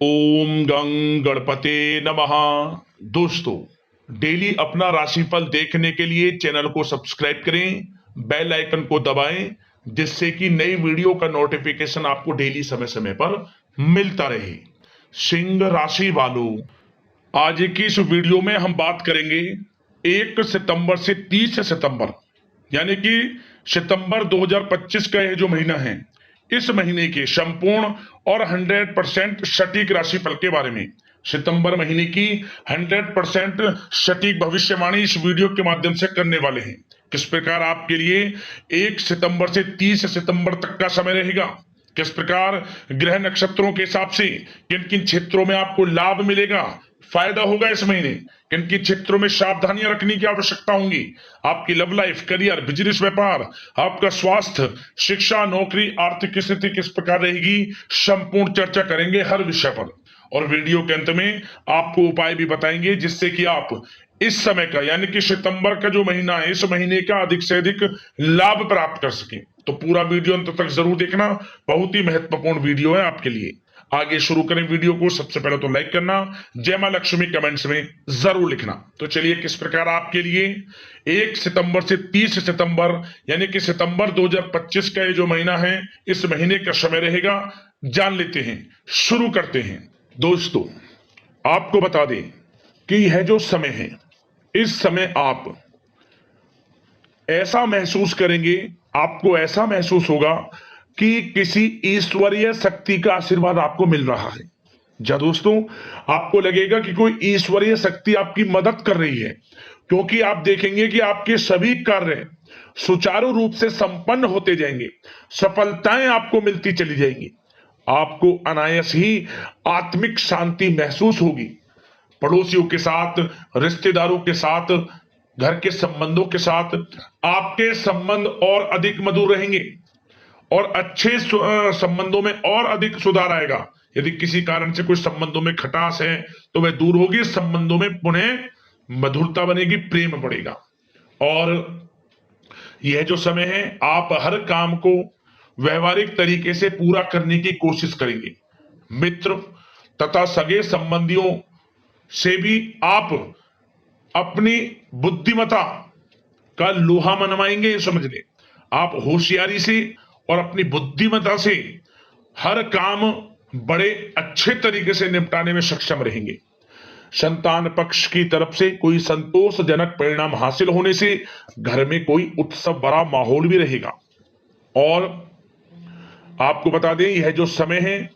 ओम गं गणपते नमः। दोस्तों, डेली अपना राशिफल देखने के लिए चैनल को सब्सक्राइब करें, बेल आइकन को दबाएं, जिससे कि नई वीडियो का नोटिफिकेशन आपको डेली समय समय पर मिलता रहे। सिंह राशि वालों, आज की इस वीडियो में हम बात करेंगे 1 सितंबर से 30 सितंबर, यानी कि सितंबर 2025 का यह जो महीना है, इस महीने के संपूर्ण और 100% सटीक राशिफल के बारे में, सितंबर महीने की 100% सटीक भविष्यवाणी इस वीडियो के माध्यम से करने वाले हैं। किस प्रकार आपके लिए 1 सितंबर से 30 सितंबर तक का समय रहेगा, किस प्रकार ग्रह नक्षत्रों के हिसाब से किन किन क्षेत्रों में आपको लाभ मिलेगा, फायदा होगा इस महीने, किन किन क्षेत्रों में सावधानियां रखने की आवश्यकता होंगी, आपकी लव लाइफ, करियर, बिजनेस, व्यापार, आपका स्वास्थ्य, शिक्षा, नौकरी, आर्थिक स्थिति किस प्रकार रहेगी, संपूर्ण चर्चा करेंगे हर विषय पर। और वीडियो के अंत में आपको उपाय भी बताएंगे जिससे कि आप इस समय का, यानी कि सितंबर का जो महीना है, इस महीने का अधिक से अधिक लाभ प्राप्त कर सके। तो पूरा वीडियो अंत तक जरूर देखना, बहुत ही महत्वपूर्ण वीडियो है आपके लिए। आगे शुरू करें वीडियो को। सबसे पहले तो लाइक करना, जय मां लक्ष्मी कमेंट्स में जरूर लिखना। तो चलिए, किस प्रकार आपके लिए 1 सितंबर से 30 सितंबर, यानी कि सितंबर 2025 का ये जो महीना है, इस महीने का समय रहेगा, जान लेते हैं। शुरू करते हैं। दोस्तों, आपको बता दें कि यह जो समय है, इस समय आप ऐसा महसूस करेंगे, आपको ऐसा महसूस होगा कि किसी ईश्वरीय शक्ति का आशीर्वाद आपको मिल रहा है। जा दोस्तों, आपको लगेगा कि कोई ईश्वरीय शक्ति आपकी मदद कर रही है, क्योंकि आप देखेंगे कि आपके सभी कार्य सुचारू रूप से संपन्न होते जाएंगे, सफलताएं आपको मिलती चली जाएंगी, आपको अनायास ही आत्मिक शांति महसूस होगी। पड़ोसियों के साथ, रिश्तेदारों के साथ, घर के संबंधों के साथ आपके संबंध और अधिक मधुर रहेंगे और अच्छे संबंधों में और अधिक सुधार आएगा। यदि किसी कारण से कुछ संबंधों में खटास है तो वह दूर होगी, संबंधों में पुनः मधुरता बनेगी, प्रेम बढ़ेगा। और यह जो समय है, आप हर काम को व्यवहारिक तरीके से पूरा करने की कोशिश करेंगे। मित्र तथा सगे संबंधियों से भी आप अपनी बुद्धिमत्ता का लोहा मनवाएंगे। समझ ले, आप होशियारी से और अपनी बुद्धिमत्ता से हर काम बड़े अच्छे तरीके से निपटाने में सक्षम रहेंगे। संतान पक्ष की तरफ से कोई संतोषजनक परिणाम हासिल होने से घर में कोई उत्सव भरा माहौल भी रहेगा। और आपको बता दें, यह जो समय है,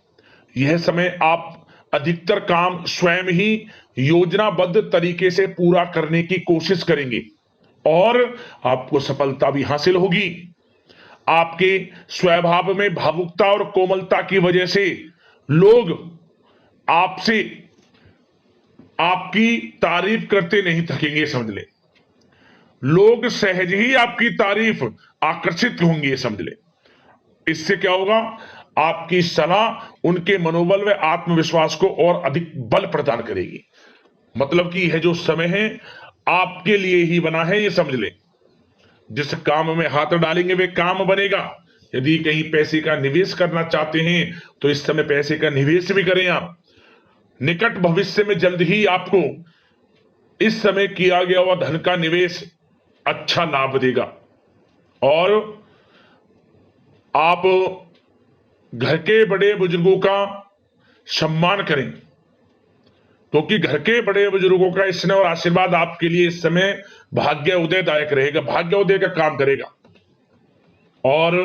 यह समय आप अधिकतर काम स्वयं ही योजनाबद्ध तरीके से पूरा करने की कोशिश करेंगे और आपको सफलता भी हासिल होगी। आपके स्वभाव में भावुकता और कोमलता की वजह से लोग आपसे आपकी तारीफ करते नहीं थकेंगे। समझ ले, लोग सहज ही आपकी तारीफ आकर्षित होंगे। समझ ले, इससे क्या होगा, आपकी सलाह उनके मनोबल व आत्मविश्वास को और अधिक बल प्रदान करेगी। मतलब कि यह जो समय है आपके लिए ही बना है, ये समझ ले। जिस काम में हाथ डालेंगे वे काम बनेगा। यदि कहीं पैसे का निवेश करना चाहते हैं तो इस समय पैसे का निवेश भी करें आप। निकट भविष्य में जल्द ही आपको इस समय किया गया हुआ धन का निवेश अच्छा लाभ देगा। और आप घर के बड़े बुजुर्गों का सम्मान करें, क्योंकि घर के बड़े बुजुर्गों का स्नेह और आशीर्वाद आपके लिए इस समय भाग्य उदयदायक रहेगा, भाग्य उदय का काम करेगा। और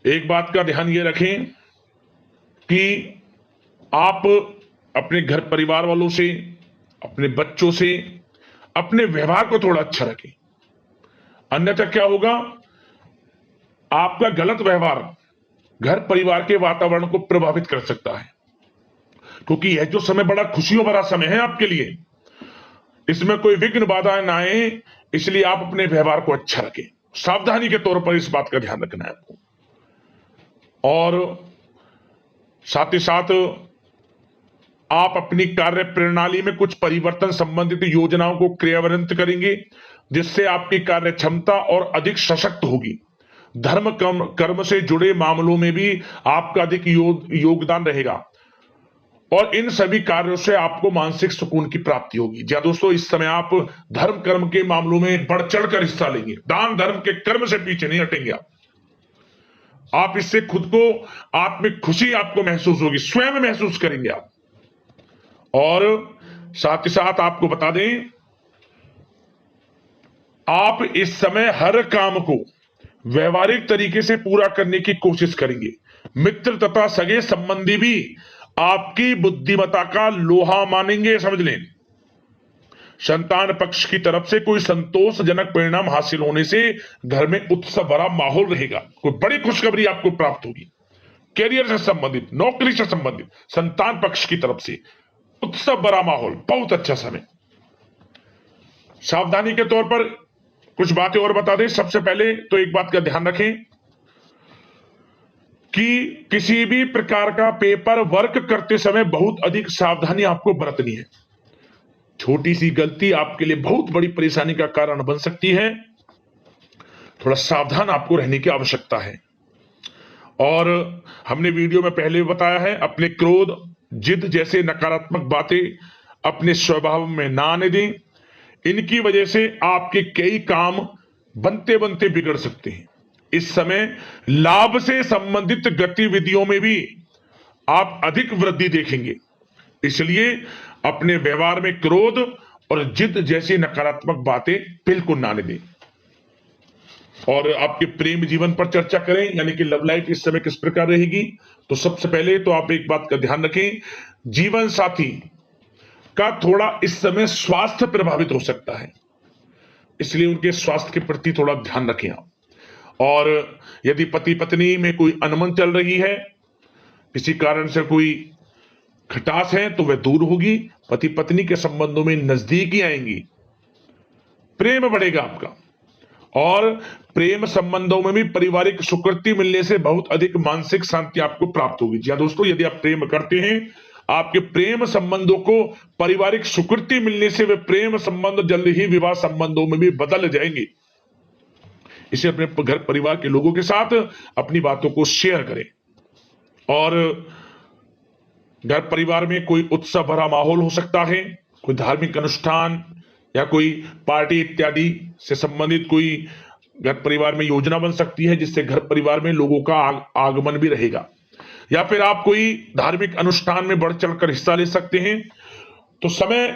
एक बात का ध्यान ये रखें कि आप अपने घर परिवार वालों से, अपने बच्चों से अपने व्यवहार को थोड़ा अच्छा रखें। अन्यथा क्या होगा, आपका गलत व्यवहार घर परिवार के वातावरण को प्रभावित कर सकता है। क्योंकि यह जो समय बड़ा खुशियों भरा समय है आपके लिए, इसमें कोई विघ्न बाधा ना आए, इसलिए आप अपने व्यवहार को अच्छा रखें। सावधानी के तौर पर इस बात का ध्यान रखना है आपको। और साथ ही साथ आप अपनी कार्य प्रणाली में कुछ परिवर्तन संबंधित योजनाओं को क्रियान्वित करेंगे, जिससे आपकी कार्य क्षमता और अधिक सशक्त होगी। धर्म कर्म से जुड़े मामलों में भी आपका अधिक योगदान रहेगा। और इन सभी कार्यों से आपको मानसिक सुकून की प्राप्ति होगी। जी हाँ दोस्तों, इस समय आप धर्म कर्म के मामलों में बढ़ चढ़कर हिस्सा लेंगे। दान धर्म के कर्म से पीछे नहीं हटेंगे आप इससे खुद को आत्मिक खुशी आपको महसूस होगी, स्वयं महसूस करेंगे आप। और साथ ही साथ आपको बता दें, आप इस समय हर काम को व्यवहारिक तरीके से पूरा करने की कोशिश करेंगे। मित्र तथा सगे संबंधी भी आपकी बुद्धिमत्ता का लोहा मानेंगे, समझ लें। संतान पक्ष की तरफ से कोई संतोषजनक परिणाम हासिल होने से घर में उत्सव भरा माहौल रहेगा। कोई बड़ी खुशखबरी आपको प्राप्त होगी। कैरियर से संबंधित, नौकरी से संबंधित, संतान पक्ष की तरफ से उत्सव भरा माहौल, बहुत अच्छा समय। सावधानी के तौर पर कुछ बातें और बता दें। सबसे पहले तो एक बात का ध्यान रखें कि किसी भी प्रकार का पेपर वर्क करते समय बहुत अधिक सावधानी आपको बरतनी है। छोटी सी गलती आपके लिए बहुत बड़ी परेशानी का कारण बन सकती है। थोड़ा सावधान आपको रहने की आवश्यकता है। और हमने वीडियो में पहले भी बताया है, अपने क्रोध, जिद जैसे नकारात्मक बातें अपने स्वभाव में ना आने दें। इनकी वजह से आपके कई काम बनते बनते बिगड़ सकते हैं। इस समय लाभ से संबंधित गतिविधियों में भी आप अधिक वृद्धि देखेंगे, इसलिए अपने व्यवहार में क्रोध और जिद जैसी नकारात्मक बातें बिल्कुल ना आने दें। और आपके प्रेम जीवन पर चर्चा करें, यानी कि लव लाइफ इस समय किस प्रकार रहेगी। तो सबसे पहले तो आप एक बात का ध्यान रखें, जीवन साथी का थोड़ा इस समय स्वास्थ्य प्रभावित हो सकता है, इसलिए उनके स्वास्थ्य के प्रति थोड़ा ध्यान रखें आप। और यदि पति पत्नी में कोई अनबन चल रही है, किसी कारण से कोई खटास है, तो वह दूर होगी। पति पत्नी के संबंधों में नजदीकी आएंगी, प्रेम बढ़ेगा आपका। और प्रेम संबंधों में भी पारिवारिक स्वीकृति मिलने से बहुत अधिक मानसिक शांति आपको प्राप्त होगी। जी हाँ दोस्तों, यदि आप प्रेम करते हैं, आपके प्रेम संबंधों को पारिवारिक स्वीकृति मिलने से वे प्रेम संबंध जल्द ही विवाह संबंधों में भी बदल जाएंगे। इसे अपने घर परिवार के लोगों के साथ अपनी बातों को शेयर करें। और घर परिवार में कोई उत्सव भरा माहौल हो सकता है, कोई धार्मिक अनुष्ठान या कोई पार्टी इत्यादि से संबंधित कोई घर परिवार में योजना बन सकती है, जिससे घर परिवार में लोगों का आगमन भी रहेगा। या फिर आप कोई धार्मिक अनुष्ठान में बढ़ चढ़कर हिस्सा ले सकते हैं। तो समय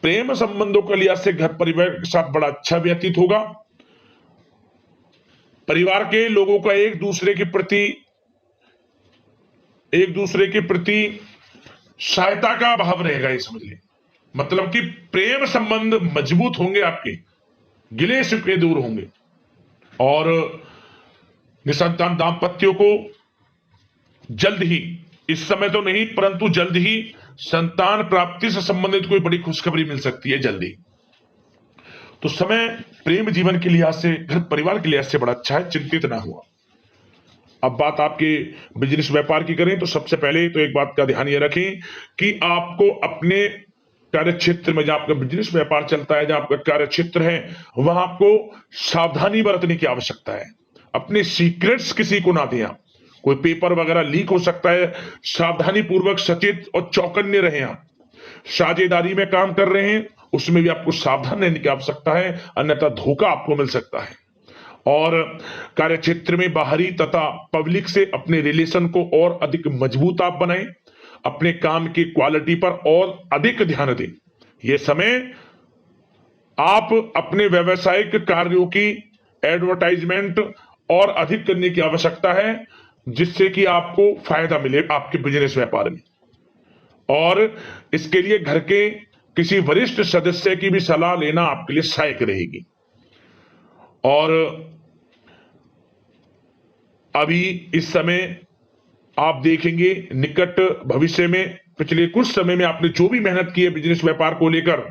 प्रेम संबंधों के लिहाज से घर परिवार के साथ बड़ा अच्छा व्यतीत होगा। परिवार के लोगों का एक दूसरे के प्रति सहायता का भाव रहेगा, ये समझ लें। मतलब कि प्रेम संबंध मजबूत होंगे, आपके गिले शिकवे दूर होंगे। और निसंतान दाम्पत्यों को जल्द ही, इस समय तो नहीं परंतु जल्द ही संतान प्राप्ति से संबंधित कोई बड़ी खुशखबरी मिल सकती है जल्दी। तो समय प्रेम जीवन के लिहाज से, घर परिवार के लिहाज से बड़ा अच्छा है, चिंतित ना हुआ। अब बात आपके बिजनेस व्यापार की करें, तो सबसे पहले तो एक बात का ध्यान ये रखें कि आपको अपने कार्य क्षेत्र में, जहां आपका बिजनेस व्यापार चलता है, जहां आपका कार्य क्षेत्र है, वहां आपको सावधानी बरतने की आवश्यकता है। अपने सीक्रेट्स किसी को ना दें आप। कोई पेपर वगैरह लीक हो सकता है, सावधानी पूर्वक सचेत और चौकन्ने रहें आप। साझेदारी में काम कर रहे हैं, उसमें भी आपको सावधान रहने की आवश्यकता है, अन्यथा धोखा आपको मिल सकता है। और कार्य क्षेत्र में बाहरी तथा पब्लिक से अपने रिलेशन को और अधिक मजबूत आप बनाएं। अपने काम की क्वालिटी पर और अधिक ध्यान दें। यह समय आप अपने व्यावसायिक कार्यों की एडवर्टाइजमेंट और अधिक करने की आवश्यकता है, जिससे कि आपको फायदा मिले आपके बिजनेस व्यापार में। और इसके लिए घर के किसी वरिष्ठ सदस्य की भी सलाह लेना आपके लिए सहायक रहेगी। और अभी इस समय आप देखेंगे, निकट भविष्य में, पिछले कुछ समय में आपने जो भी मेहनत की है बिजनेस व्यापार को लेकर,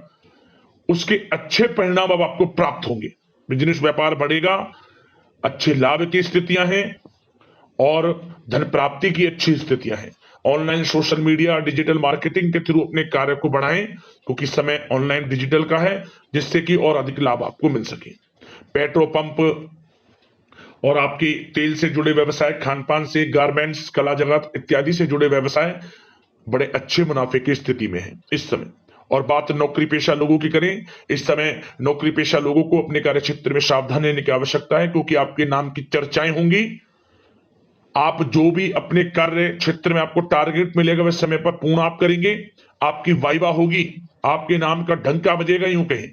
उसके अच्छे परिणाम अब आपको प्राप्त होंगे। बिजनेस व्यापार बढ़ेगा, अच्छे लाभ की स्थितियां हैं और धन प्राप्ति की अच्छी स्थितियां हैं। Online social media, digital marketing के थ्रू अपने कार्य को बढ़ाएं, क्योंकि समय ऑनलाइन डिजिटल का है, जिससे कि और अधिक लाभ आपको मिल सके। पेट्रोल पंप और आपकी तेल से जुड़े व्यवसाय, खान पान से, गारमेंट्स, कला जगत इत्यादि से जुड़े व्यवसाय बड़े अच्छे मुनाफे की स्थिति में है इस समय। और बात नौकरी पेशा लोगों की करें, इस समय नौकरी पेशा लोगों को अपने कार्य क्षेत्र में सावधान रहने की आवश्यकता है, क्योंकि आपके नाम की चर्चाएं होंगी। आप जो भी अपने कार्य क्षेत्र में आपको टारगेट मिलेगा वह समय पर पूर्ण आप करेंगे। आपकी वाइवा होगी, आपके नाम का डंका बजेगा, यूं कहें।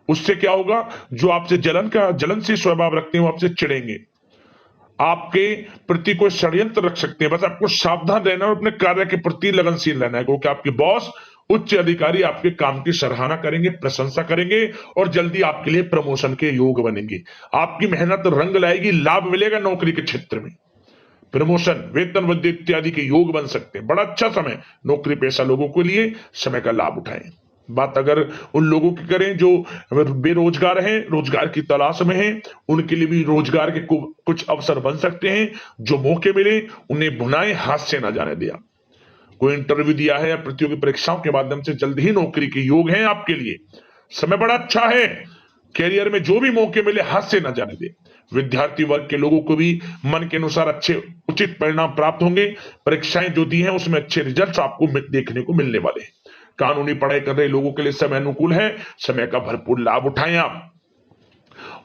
उससे क्या होगा, जो आपसे जलनशील स्वभाव रखते हैं वो आपसे चिढ़ेंगे, आपके प्रति कोई षड्यंत्र रख सकते हैं। बस आपको सावधान रहना और अपने कार्य के प्रति लगनशील रहना है, क्योंकि आपके बॉस उच्च अधिकारी आपके काम की सराहना करेंगे, प्रशंसा करेंगे और जल्दी आपके लिए प्रमोशन के योग बनेंगे। आपकी मेहनत रंग लाएगी, लाभ मिलेगा नौकरी के क्षेत्र में, प्रमोशन, वेतन वृद्धि इत्यादि के योग बन सकते हैं। बड़ा अच्छा समय नौकरी पेशा लोगों के लिए, समय का लाभ उठाएं। बात अगर उन लोगों की करें जो बेरोजगार हैं, रोजगार की तलाश में हैं, उनके लिए भी रोजगार के कुछ अवसर बन सकते हैं। जो मौके मिले उन्हें भुनाएं, हाथ से ना जाने दिया। कोई इंटरव्यू दिया है या प्रतियोगी परीक्षाओं के माध्यम से जल्द ही नौकरी के योग हैं आपके लिए, समय बड़ा अच्छा है। कैरियर में जो भी मौके मिले हाथ से न जाने दे। विद्यार्थी वर्ग के लोगों को भी मन के अनुसार अच्छे उचित परिणाम प्राप्त होंगे। परीक्षाएं जो दी हैं उसमें अच्छे रिजल्ट्स आपको देखने को मिलने वाले हैं। कानूनी पढ़ाई कर रहे लोगों के लिए समय अनुकूल है, समय का भरपूर लाभ उठाएं आप।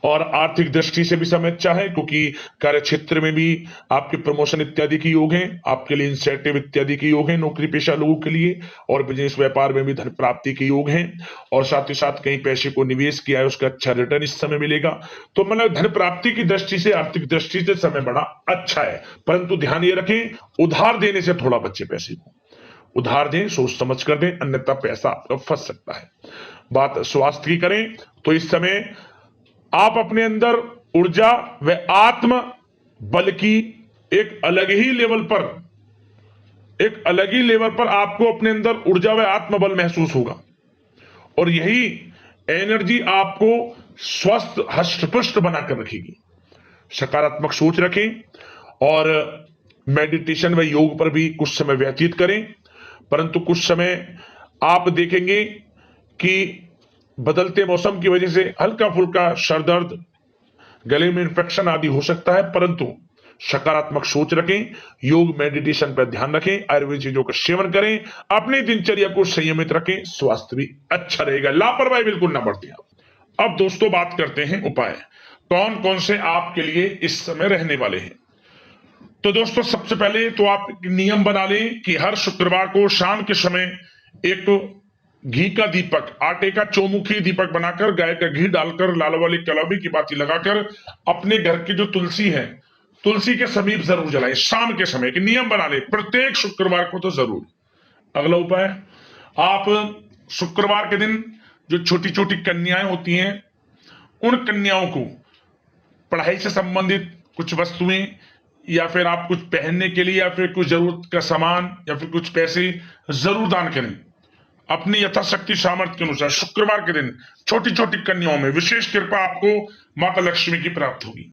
और आर्थिक दृष्टि से भी समय अच्छा है, क्योंकि कार्य क्षेत्र में भी आपके प्रमोशन इत्यादि के योग हैं, आपके लिए इंसेंटिव इत्यादि के योग हैं नौकरी पेशा लोगों के लिए। और बिजनेस व्यापार में भी धन प्राप्ति के योग हैं, और साथ ही साथ कहीं पैसे को निवेश किया है उसका अच्छा रिटर्न इस समय मिलेगा। तो मतलब धन प्राप्ति की दृष्टि से, आर्थिक दृष्टि से समय बड़ा अच्छा है। परंतु ध्यान ये रखें, उधार देने से थोड़ा बचे पैसे को। उधार दें, सोच समझ कर दें, अन्यथा पैसा आपका फंस सकता है। बात स्वास्थ्य की करें तो इस समय आप अपने अंदर ऊर्जा व आत्म बल की एक अलग ही लेवल पर आपको अपने अंदर ऊर्जा व आत्म बल महसूस होगा। और यही एनर्जी आपको स्वस्थ हष्ट-पुष्ट बनाकर रखेगी। सकारात्मक सोच रखें और मेडिटेशन व योग पर भी कुछ समय व्यतीत करें। परंतु कुछ समय आप देखेंगे कि बदलते मौसम की वजह से हल्का फुल्का सर दर्द, गले में इंफेक्शन आदि हो सकता है, परंतु सकारात्मक सोच रखें, योग मेडिटेशन पर ध्यान रखें, आयुर्वेद चीजों का सेवन करें, अपनी दिनचर्या को संयमित रखें, स्वास्थ्य भी अच्छा रहेगा। लापरवाही बिल्कुल ना बरतें। अब दोस्तों बात करते हैं उपाय, कौन कौन से आपके लिए इस समय रहने वाले हैं। तो दोस्तों सबसे पहले तो आप नियम बना लें कि हर शुक्रवार को शाम के समय एक घी का दीपक, आटे का चौमुखी दीपक बनाकर, गाय का घी डालकर, लाल वाली कलौभी की बाती लगाकर अपने घर की जो तुलसी है, तुलसी के समीप जरूर जलाएं। शाम के समय के नियम बना ले, प्रत्येक शुक्रवार को तो जरूर। अगला उपाय, आप शुक्रवार के दिन जो छोटी छोटी कन्याएं होती हैं, उन कन्याओं को पढ़ाई से संबंधित कुछ वस्तुएं, या फिर आप कुछ पहनने के लिए, या फिर कुछ जरूरत का सामान, या फिर कुछ पैसे जरूर दान करें। अपनी यथाशक्ति सामर्थ्य के अनुसार शुक्रवार के दिन छोटी छोटी कन्याओं में विशेष कृपा आपको माता लक्ष्मी की प्राप्त होगी।